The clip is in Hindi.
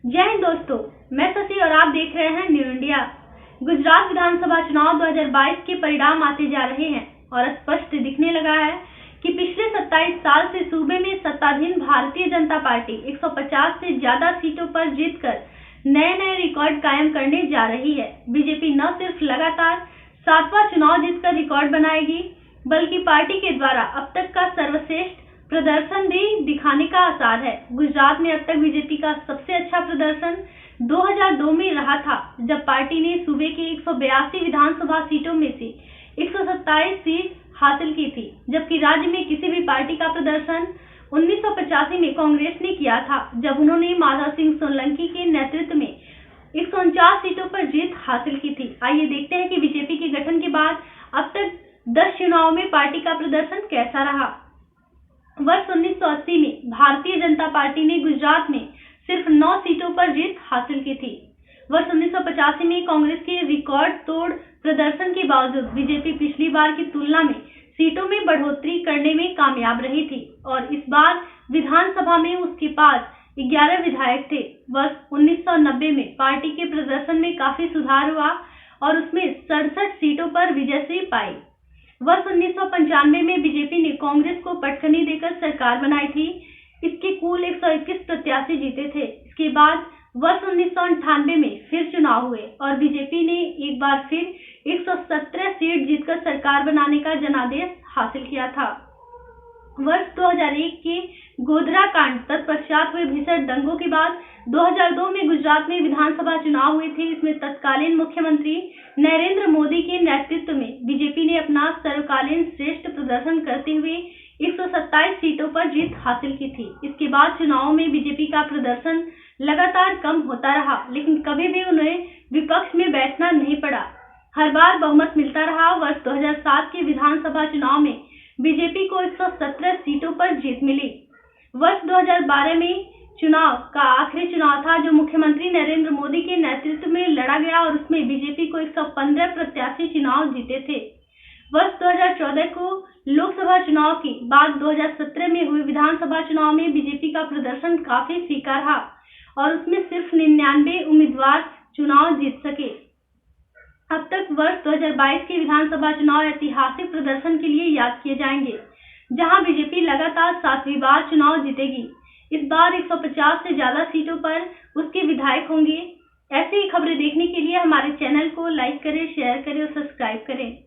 जय हिंद दोस्तों, मैं शशि और आप देख रहे हैं न्यू इंडिया। गुजरात विधानसभा चुनाव 2022 के परिणाम आते जा रहे हैं और स्पष्ट दिखने लगा है कि पिछले 27 साल से सूबे में सत्ताधीन भारतीय जनता पार्टी 150 से ज्यादा सीटों पर जीतकर नए रिकॉर्ड कायम करने जा रही है। बीजेपी न सिर्फ लगातार 7वां चुनाव जीतकर रिकॉर्ड बनाएगी, बल्कि पार्टी के द्वारा अब तक का सर्वश्रेष्ठ प्रदर्शन भी दिखाने का आसार है। गुजरात में अब तक बीजेपी का सबसे अच्छा प्रदर्शन 2002 में रहा था, जब पार्टी ने सूबे के 182 विधानसभा सीटों में से 127 सीट हासिल की थी, जबकि राज्य में किसी भी पार्टी का प्रदर्शन 1985 में कांग्रेस ने किया था, जब उन्होंने माधव सिंह सोलंकी के नेतृत्व में 149 सीटों पर जीत हासिल की थी। आइए देखते हैं कि बीजेपी के गठन के बाद अब तक 10 चुनावों में पार्टी का प्रदर्शन कैसा रहा। वर्ष 1980 में भारतीय जनता पार्टी ने गुजरात में सिर्फ 9 सीटों पर जीत हासिल की थी। वर्ष 1985 में कांग्रेस के रिकॉर्ड तोड़ प्रदर्शन के बावजूद बीजेपी पिछली बार की तुलना में सीटों में बढ़ोतरी करने में कामयाब रही थी और इस बार विधानसभा में उसके पास 11 विधायक थे। वर्ष 1990 में पार्टी के प्रदर्शन में काफी सुधार हुआ और उसमें 67 सीटों पर विजयश्री पाई। वर्ष 1995 में बीजेपी ने कांग्रेस को पटखनी देकर सरकार बनाई थी। इसके कुल 121 प्रत्याशी जीते थे। इसके बाद वर्ष 1998 में फिर चुनाव हुए और बीजेपी ने एक बार फिर 117 सीट जीतकर सरकार बनाने का जनादेश हासिल किया था। वर्ष 2001 के गोधरा कांड तत्पश्चात हुए भीषण दंगों के बाद 2002 में गुजरात में विधानसभा चुनाव हुए थे। इसमें तत्कालीन मुख्यमंत्री नरेंद्र मोदी के नेतृत्व में बीजेपी ने अपना सर्वकालीन श्रेष्ठ प्रदर्शन करते हुए 127 सीटों पर जीत हासिल की थी। इसके बाद चुनावों में बीजेपी का प्रदर्शन लगातार कम होता रहा, लेकिन कभी भी उन्हें विपक्ष में बैठना नहीं पड़ा। हर बार बहुमत मिलता रहा। वर्ष 2007 के विधानसभा चुनाव में बीजेपी को 117 सीटों पर जीत मिली। वर्ष 2012 में चुनाव का आखिरी चुनाव था, जो मुख्यमंत्री नरेंद्र मोदी के नेतृत्व में लड़ा गया और उसमें बीजेपी को 115 प्रत्याशी चुनाव जीते थे। वर्ष 2014 को लोकसभा चुनाव के बाद 2017 में हुए विधानसभा चुनाव में बीजेपी का प्रदर्शन काफी फीका रहा और उसमें सिर्फ 99 उम्मीदवार चुनाव जीत सके। अब तक वर्ष 2022 के विधानसभा चुनाव ऐतिहासिक प्रदर्शन के लिए याद किए जाएंगे, जहां बीजेपी लगातार 7वीं बार चुनाव जीतेगी। इस बार 150 से ज्यादा सीटों पर उसके विधायक होंगे। ऐसी ही खबरें देखने के लिए हमारे चैनल को लाइक करें, शेयर करें और सब्सक्राइब करें।